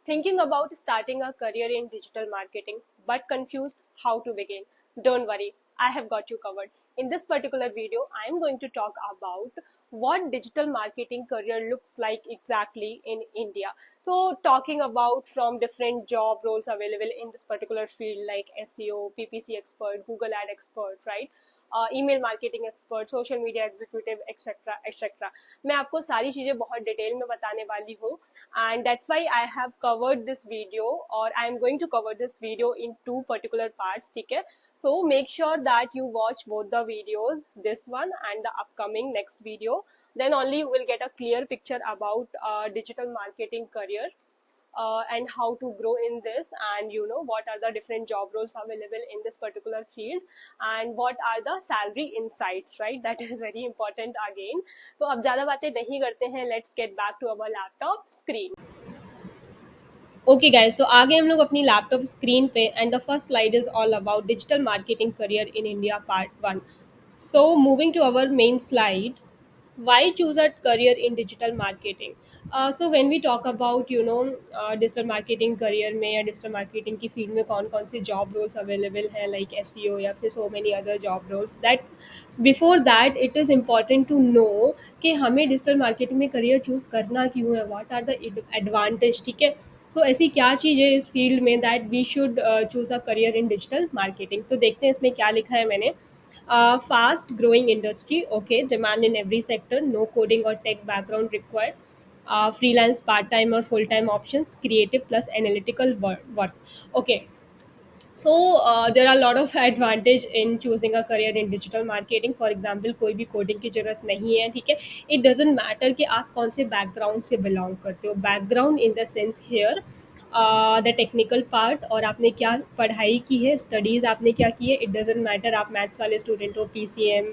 Thinking about starting a career in digital marketing but confused how to begin? Don't worry, I have got you covered. In this particular video, I am going to talk about what digital marketing career looks like exactly in India. So, talking about from different job roles available in this particular field like SEO, PPC expert, Google ad expert, right? Email marketing expert, social media executive, etcetera etcetera. मैं आपको सारी चीजें बहुत detail में बताने वाली हूँ, and that's why I have covered this video, or I am going to cover this video in two particular parts. ठीक है, so make sure that you watch both the videos, this one and the upcoming next video. Then only you will get a clear picture about digital marketing career, and how to grow in this, and what are the different job roles available in this particular field, and what are the salary insights, right? That is very important again. तो अब ज्यादा बातें नहीं करते हैं, let's get back to our laptop screen. Okay guys, तो आगे हम लोग अपनी लैपटॉप स्क्रीन पे, and the first slide is all about digital marketing career in India part one. So moving to our main slide, why choose a career in digital marketing. So when we talk about digital marketing career में या digital marketing की field में कौन कौन से job roles available हैं, like SEO या फिर so many other job roles, that before that it is important to know कि हमें डिजिटल मार्केटिंग में करियर चूज़ करना क्यों है, व्हाट आर द एडवांटेज. ठीक है, सो ऐसी क्या चीज़ है इस फील्ड में that we should choose a career in digital marketing. तो देखते हैं इसमें क्या लिखा है मैंने. Fast growing industry, okay, demand in every sector, no coding or tech background required. Freelance, part-time or full-time options, creative plus analytical work. Okay, so there are a lot of advantage in choosing a career in digital marketing. For example, कोई भी coding की ज़रूरत नहीं है. ठीक है, it doesn't matter कि आप कौन से बैकग्राउंड से बिलोंग करते हो. Background in the sense here the technical part, और आपने क्या पढ़ाई की है, स्टडीज़ आपने क्या की है, इट डजेंट मैटर. आप मैथ्स वाले स्टूडेंट हो, PCM,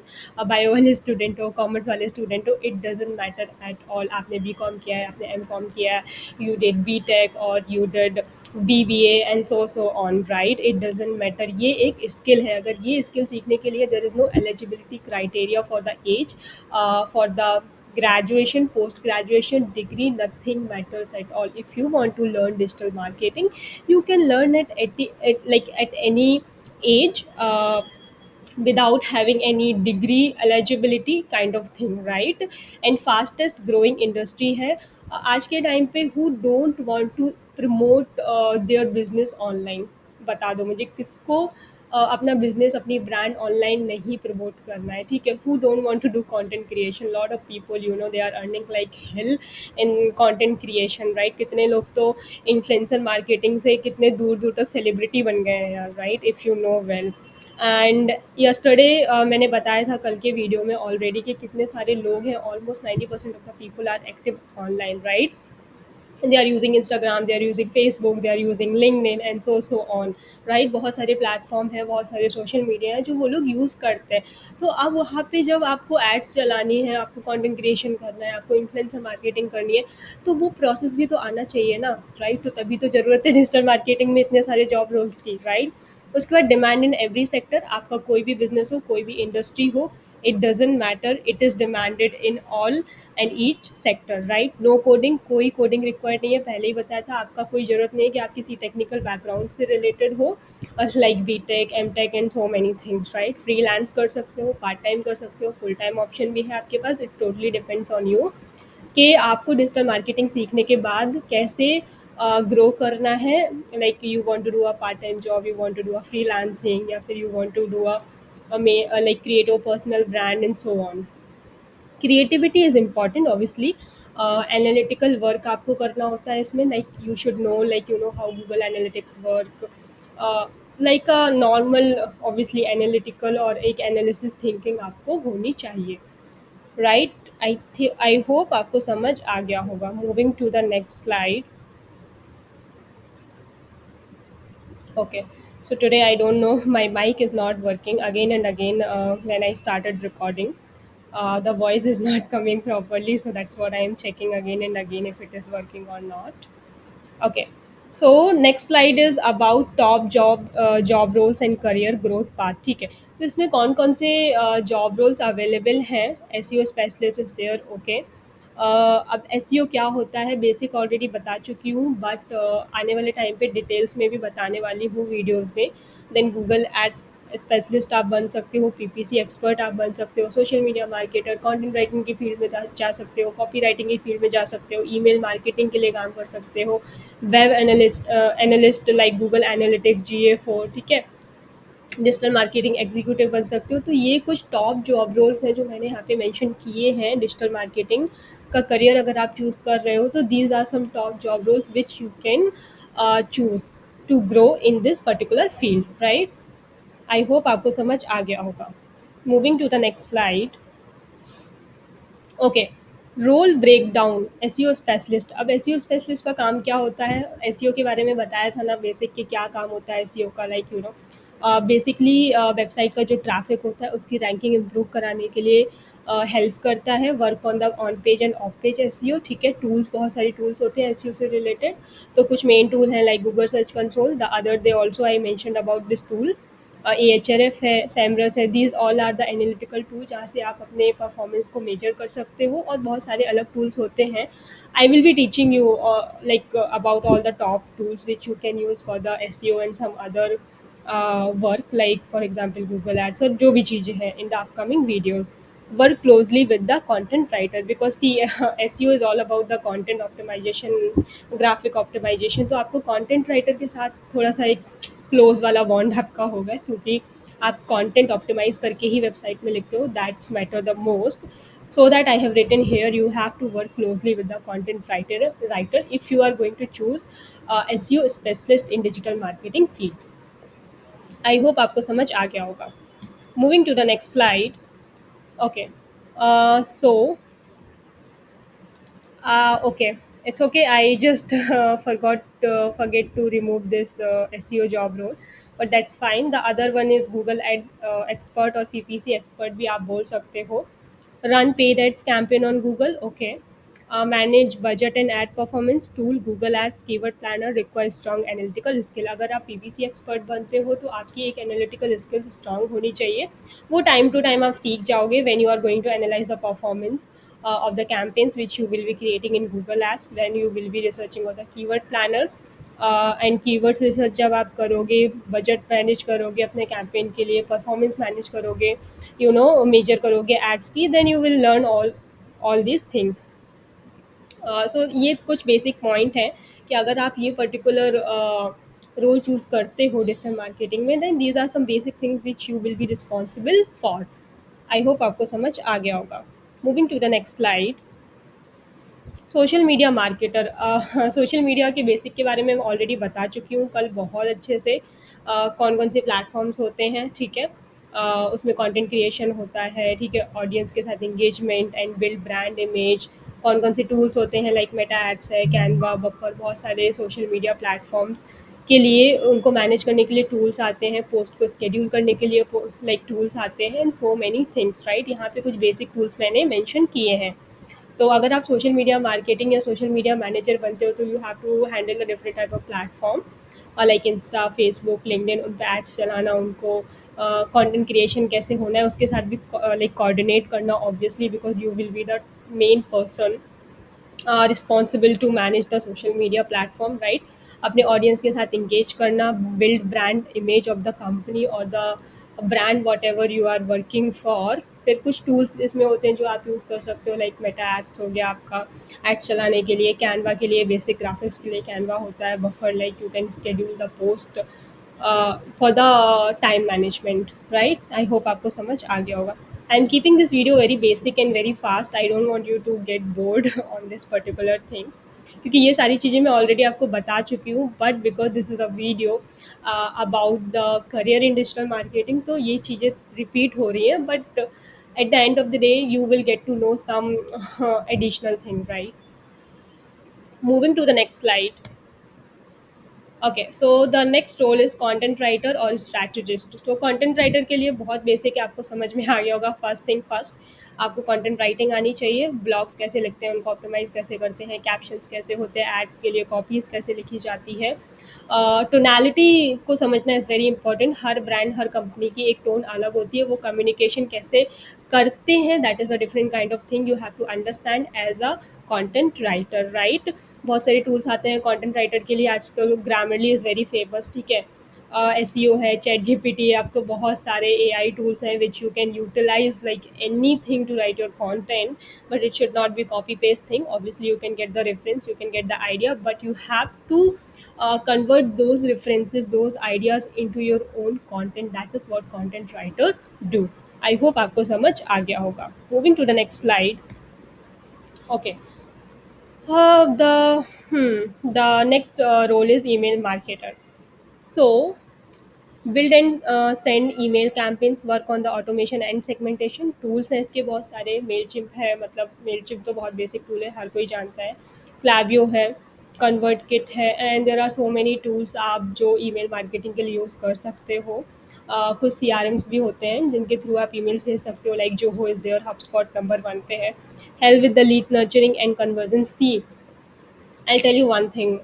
बायो वाले स्टूडेंट हो, कॉमर्स वाले स्टूडेंट हो, it doesn't matter at all. आपने BCom किया है, आपने MCom किया है, यू डिड BTech और you did BBA and so on, right? It doesn't matter. ये एक स्किल है. अगर ये स्किल सीखने के लिए there is no eligibility criteria for the age, for the graduation, post graduation, degree, nothing matters at all. If you want to learn digital marketing, you can learn it at any age, without having any degree eligibility kind of thing, right? And fastest growing industry है आज के time पे. who don't want to promote their business online? बता दो मुझे किसको अपना business, अपनी ब्रांड ऑनलाइन नहीं प्रमोट करना है. ठीक है, who don't want to do content creation. Lot of people they are earning like hell in content creation, right? कितने लोग तो इन्फ्लुएंसर मार्केटिंग से कितने दूर दूर तक सेलिब्रिटी बन गए हैं यार, right? If you know well. And yesterday मैंने बताया था कल के वीडियो में ऑलरेडी कि कितने सारे लोग हैं, almost 90% of the people are active online, right? they are using Instagram, they are using Facebook, they are using LinkedIn and so on, right? बहुत सारे प्लेटफॉर्म हैं, बहुत सारे सोशल मीडिया हैं जो वो लोग यूज़ करते हैं. तो अब वहाँ पे जब आपको एड्स चलानी है, आपको कंटेंट क्रिएशन करना है, आपको इन्फ्लुएंसर मार्केटिंग करनी है, तो वो प्रोसेस भी तो आना चाहिए ना, राइट? तो तभी तो ज़रूरत है डिजिटल मार्केटिंग में इतने सारे जॉब रोल्स की, राइट? उसके बाद डिमांड इन एवरी सेक्टर. आपका कोई भी बिजनेस हो, कोई भी इंडस्ट्री हो, it doesn't matter, it is demanded in all and each sector, right? No coding, कोई कोडिंग रिक्वायर्ड नहीं है. पहले ही बताया था, आपका कोई ज़रूरत नहीं है कि आप किसी टेक्निकल बैकग्राउंड से रिलेटेड हो, like BTech, MTech and so many things, right? Freelance कर सकते हो, पार्ट टाइम कर सकते हो, फुल टाइम ऑप्शन भी है आपके पास. It totally depends on you कि आपको डिजिटल मार्केटिंग सीखने के बाद कैसे ग्रो करना है. Like you want to do a part time job, you want to do a freelancing, या फिर you want to do like create a personal brand and so on. Creativity is important obviously. Analytical work आपको करना होता है इसमें, like you should know, like how Google Analytics work, like a normal obviously analytical और एक analysis thinking आपको होनी चाहिए, राइट? आई होप आपको समझ आ गया होगा. Moving to the next slide. Okay, so today I don't know, my mic is not working again and again when I started recording. The voice is not coming properly, so that's what I am checking again and again if it is working or not. Okay, so next slide is about top job roles and career growth path. ठीक है, तो इसमें कौन कौन से job roles available हैं. SEO specialist is there, okay. अब SEO क्या होता है बेसिक ऑलरेडी बता चुकी हूँ, बट आने वाले टाइम पे डिटेल्स में भी बताने वाली हूँ वीडियोस में। देन गूगल एड्स स्पेशलिस्ट आप बन सकते हो, पीपीसी एक्सपर्ट आप बन सकते हो, social media marketer, content writing की फील्ड में जा सकते हो, कॉपी राइटिंग की फील्ड में जा सकते हो, ईमेल मार्केटिंग के लिए काम कर सकते हो, web analyst analyst like Google analytics, GA4, ठीक है, डिजिटल मार्केटिंग एग्जीक्यूटिव बन सकते हो। तो ये कुछ टॉप जॉब रोल्स हैं जो मैंने यहाँ पे मेंशन किए हैं। डिजिटल मार्केटिंग का करियर अगर आप चूज़ कर रहे हो तो these are some top job roles which you can choose to grow in this particular field, right. I hope आपको समझ आ गया होगा। Moving to the next slide. Okay, role break down SEO specialist. अब एसईओ स्पेशलिस्ट का काम क्या होता है? एसईओ के बारे में बताया था ना बेसिक कि क्या काम होता है एसईओ का, like you know basically website का जो ट्रैफिक होता है उसकी रैंकिंग इम्प्रूव कराने के लिए हेल्प करता है। Work on the on page end of page SEO, ठीक है। टूल्स, बहुत सारे टूल्स होते हैं एसईओ से रिलेटेड। तो कुछ मेन टूल हैं like Google Search Console, the other day also I mentioned about this tool. AHRF है, सैमरस है, these all are the analytical tool जहाँ से आप अपने परफॉर्मेंस को मेजर कर सकते हो, और बहुत सारे अलग टूल्स होते हैं। I will be teaching you like about all the top tools which you can use for the SEO and some other work, like for example Google Ads, और जो भी चीज़ें हैं in the upcoming videos. Work closely with the content writer because see SEO is all about the content optimization, graphic optimization। तो आपको content writer के साथ थोड़ा सा एक क्लोज वाला बॉन्ड आपका होगा, क्योंकि आप कंटेंट ऑप्टिमाइज करके ही वेबसाइट में लिखते हो, that's matter the most. So that I have written here, you have to work closely with the content writer if you are going to choose SEO specialist in digital marketing field। I hope आपको समझ आ गया होगा। Moving to the next slide. Okay. So okay, it's okay. I just forget to remove this SEO job role, but that's fine. The other one is Google Ad expert or PPC expert भी आप बोल सकते हो। Run paid ads campaign on Google, okay. Manage budget and ad performance tool Google Ads keyword planner requires strong analytical skill। अगर आप PPC expert बनते हो तो आपकी एक analytical skills strong होनी चाहिए। वो time to time आप सीख जाओगे when you are going to analyze the performance of the campaigns which you will be creating in Google Ads, when you will be researching on the keyword planner and keywords research जब आप करोगे, budget manage करोगे अपने campaign के लिए, performance manage करोगे, you know measure करोगे ads की, then you will learn all these things. So ये कुछ बेसिक पॉइंट है कि अगर आप ये पर्टिकुलर रोल चूज करते हो डिजिटल मार्केटिंग में, then these are some basic things which you will be responsible for. I hope आपको समझ आ गया होगा। Moving to the next slide. Social media marketer. Social media के बेसिक के बारे में मैं ऑलरेडी बता चुकी हूँ कल बहुत अच्छे से। कौन कौन से प्लेटफॉर्म्स होते हैं, ठीक है। उसमें कंटेंट क्रिएशन होता है, ठीक है, ऑडियंस के साथ engagement and build brand image. कौन कौन से टूल्स होते हैं लाइक मेटा एड्स है, कैनवा, बफर, बहुत सारे सोशल मीडिया प्लेटफॉर्म्स के लिए उनको मैनेज करने के लिए टूल्स आते हैं, पोस्ट को स्केड्यूल करने के लिए लाइक टूल्स आते हैं, and so many things, right. यहाँ पे कुछ बेसिक टूल्स मैंने मेंशन किए हैं। तो अगर आप सोशल मीडिया मार्केटिंग या सोशल मीडिया मैनेजर बनते हो तो you have to handle a different type of platform like Insta, Facebook, LinkedIn, उन पर एड्स चलाना, उनको कंटेंट क्रिएशन कैसे होना है उसके साथ भी लाइक कोऑर्डिनेट करना, obviously because you will be the main person responsible to manage the social media platform, right. अपने ऑडियंस के साथ इंगेज करना, build brand image of the company और the brand whatever you are working for. फिर कुछ tools इसमें होते हैं जो आप यूज़ कर सकते हो लाइक मेटा एड्स हो गया आपका एड्स चलाने के लिए, कैनवा के लिए बेसिक ग्राफिक्स के लिए कैनवा होता है, Buffer like you can schedule the post for the time management, right. I hope आपको समझ आ गया होगा। I am keeping this video very basic and very fast. I don't want you to get bored on this particular thing, क्योंकि ये सारी चीज़ें मैं ऑलरेडी आपको बता चुकी हूँ, but because this is a video about the career in digital marketing तो ये चीज़ें रिपीट हो रही हैं, but at the end of the day you will get to know some additional thing, right। Moving to the next slide। Okay, so the next role is content writer और strategist. तो content writer के लिए बहुत basic है, आपको समझ में आ गया होगा। फर्स्ट थिंग फर्स्ट, आपको कंटेंट राइटिंग आनी चाहिए, ब्लॉग्स कैसे लिखते हैं, उनको ऑप्टिमाइज़ कैसे करते हैं, कैप्शंस कैसे होते हैं, एड्स के लिए कॉपीज़ कैसे लिखी जाती है। टोनैलिटी को समझना is very important. Her brand, her company की एक टोन अलग होती है, वो कम्युनिकेशन कैसे करते हैं, that is a different kind of thing you have to understand as a content writer, right. बहुत सारे टूल्स आते हैं कंटेंट राइटर के लिए आजकल। ग्रामरली इज़ वेरी फेमस, ठीक है। एसईओ है, चैट जीपीटी है, अब तो बहुत सारे एआई टूल्स हैं which you can utilise like anything to write your content, but it should not be copy paste thing. Obviously you can get the reference, you can get the idea, but you have to convert those references, those ideas into your own content. That is what content writer do. I hope आपको समझ आ गया होगा. Moving to the next slide. Okay. The next role is email marketer. So build and send email campaigns, work on the automation and segmentation. Tools हैं इसके बहुत सारे। Mailchimp है, मतलब मेलचिम्प तो बहुत बेसिक टूल है, हर कोई जानता है। क्लैवियो है, कन्वर्ट किट है, and there are so many tools आप जो ईमेल मार्केटिंग के लिए यूज़ कर सकते हो। कुछ सी आर एम्स भी होते हैं जिनके थ्रू आप ईमेल भेज सकते हो, लाइक जो हो इज़ देयर, हबस्पॉट नंबर 1 पे है। Help with the lead nurturing and conversion. See I tell you one thing,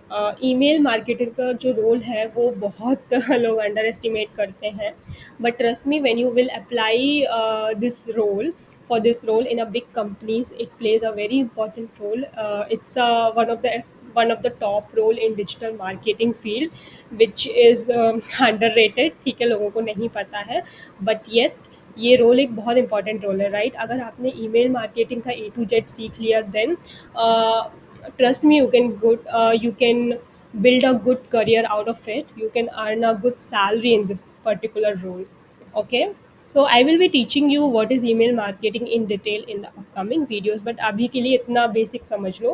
email marketer का जो रोल है वो बहुत लोग अंडर एस्टिमेट करते हैं, but trust me, when you will apply this role, for this role in a big companies, it plays a very important role. It's one of the top role in digital marketing field, which is underrated, ठीक है, लोगों को नहीं पता है, but yet ये role एक बहुत इंपॉर्टेंट रोल है, राइट। अगर आपने ईमेल मार्केटिंग का ए टू जेड सीख लिया, then trust me, you can build a good career out of it. You can earn a good salary in this particular role. Okay, so I will be teaching you what is email marketing in detail in the upcoming videos, but अभी के लिए इतना basic समझ लो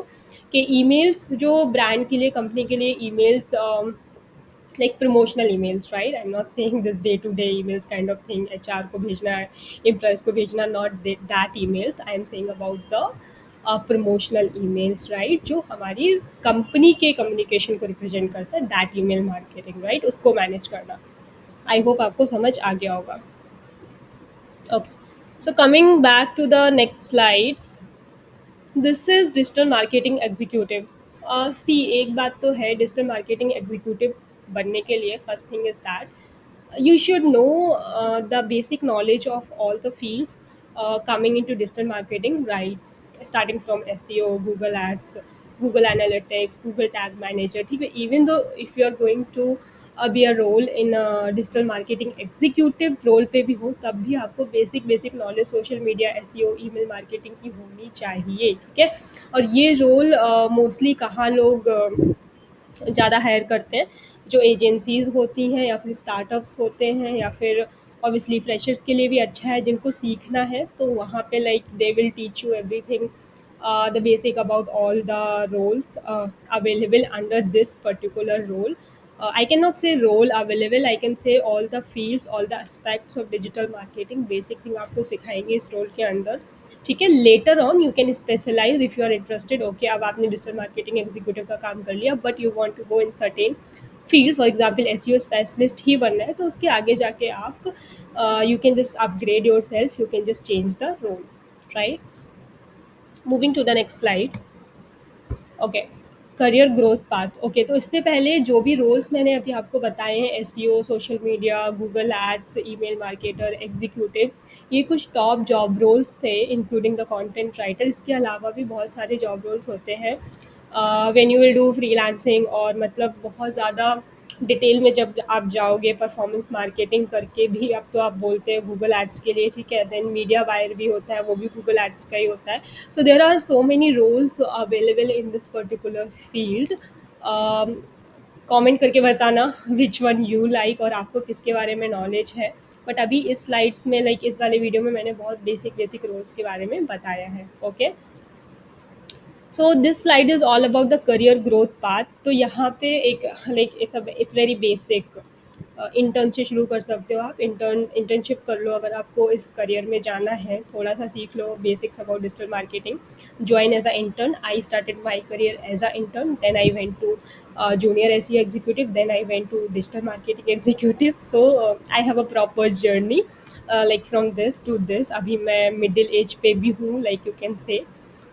कि emails जो brand के लिए, company के लिए emails, like promotional emails, right? I'm not saying this day to day emails kind of thing, HR को भेजना है, employees को भेजना, not that emails. I am saying about the promotional emails, right, जो हमारी कंपनी के कम्युनिकेशन को represent करता है, that email marketing, right, उसको मैनेज करना। आई होप आपको समझ आ गया होगा। Okay, so coming back to the next slide, this is digital marketing executive. See, एक बात तो है, डिजिटल मार्केटिंग एग्जीक्यूटिव बनने के लिए first thing is that you should know the basic knowledge of all the fields coming into digital marketing, right, starting from SEO, Google Ads, Google Analytics, Google Tag Manager, ठीक है। even though if you are going to be a role in a digital marketing executive role पे भी हो, तब भी आपको basic knowledge social media, SEO, email marketing की होनी चाहिए, ठीक है। और ये रोल मोस्टली कहाँ लोग ज़्यादा हायर करते हैं, जो एजेंसीज़ होती हैं या फिर स्टार्टअप्स होते हैं, या फिर ऑब्वियसली फ्रेशर्स के लिए भी अच्छा है, जिनको सीखना है तो वहाँ पे like they will teach you everything, the basic about all the roles available under this particular role. I cannot say role available, I can say all the fields, all the aspects of digital marketing, basic thing आपको सिखाएंगे इस role के अंदर, ठीक है। Later on you can specialise if you are interested. Okay, अब आपने digital marketing executive का काम कर लिया, but you want to go in certain field, for example SEO specialist ही बनना है, तो उसके आगे जाके आप you can just upgrade yourself, you can just change the role, right. Moving to the next slide. Okay, career growth path. Okay, तो इससे पहले जो भी रोल्स मैंने अभी आपको बताए हैं, SEO, social media, Google Ads, email marketer, executive, ये कुछ टॉप जॉब रोल्स थे, इंक्लूडिंग द कंटेंट राइटर। इसके अलावा भी बहुत सारे जॉब रोल्स होते हैं when you will do freelancing, और मतलब बहुत ज़्यादा डिटेल में जब आप जाओगे, परफॉर्मेंस मार्केटिंग करके भी अब तो आप बोलते हैं गूगल एड्स के लिए, ठीक है। देन मीडिया बायर भी होता है, वो भी गूगल एड्स का ही होता है। So there are so many roles available in this particular field. Comment करके बताना विच वन यू लाइक, और आपको किसके बारे में नॉलेज है। बट अभी इस स्लाइड्स में, लाइक इस वाले वीडियो में, मैंने बहुत बेसिक रोल्स के बारे में बताया है। Okay, so this slide is all about the career growth path. तो यहाँ पे एक like it's very basic, intern से शुरू कर सकते हो आप। इंटर्नशिप कर लो अगर आपको इस करियर में जाना है, थोड़ा सा सीख लो basics about digital marketing. Join as a intern, I started my career as a intern, then I went to junior SEO executive, then I went to digital marketing executive. So I have a proper journey. Like from this to this. अभी मैं middle age पे भी हूँ, like you can say.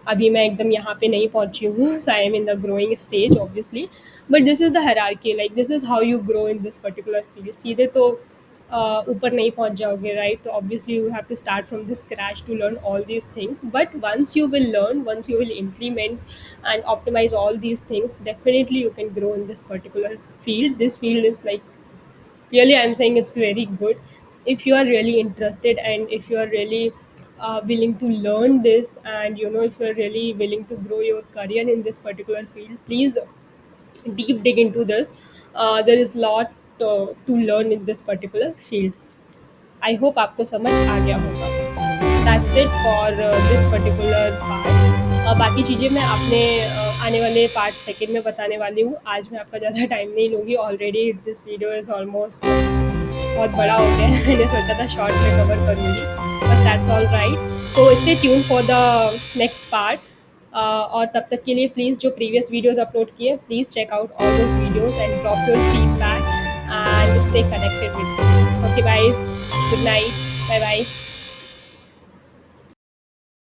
अभी मैं एकदम यहाँ पे नहीं पहुँची हूँ, so I am in the growing stage obviously. But this is the hierarchy, like this is how you grow in this particular field. सीधे तो ऊपर नहीं पहुंच जाओगे, राइट? तो obviously you have to start from this crash to learn all these things, but once you will learn, once you will implement and optimize all these things, definitely you can grow in this particular field. This field is like, really, I'm saying it's very good. If you are really interested and if you are really willing to learn this, and you know, if you are really willing to grow your career in this particular field, please deep dig into this. There is lot to learn in this particular field. I hope आपको समझ आ गया होगा। That's it for this particular part. बाकी चीज़ें मैं अपने आने वाले पार्ट सेकेंड में बताने वाली हूँ। आज मैं आपका ज़्यादा टाइम नहीं लूँगी, already this video is almost बहुत बड़ा हो गया है। मैंने सोचा था शॉर्ट में कवर करूँगी, बट दैट्स ऑल राइट। तो stay tune for the next part. और तब तक के लिए प्लीज़ जो प्रीवियस वीडियोस अपलोड किए, please check out all those videos and drop your feedback and stay connected with me. Okay guys, good night, bye bye.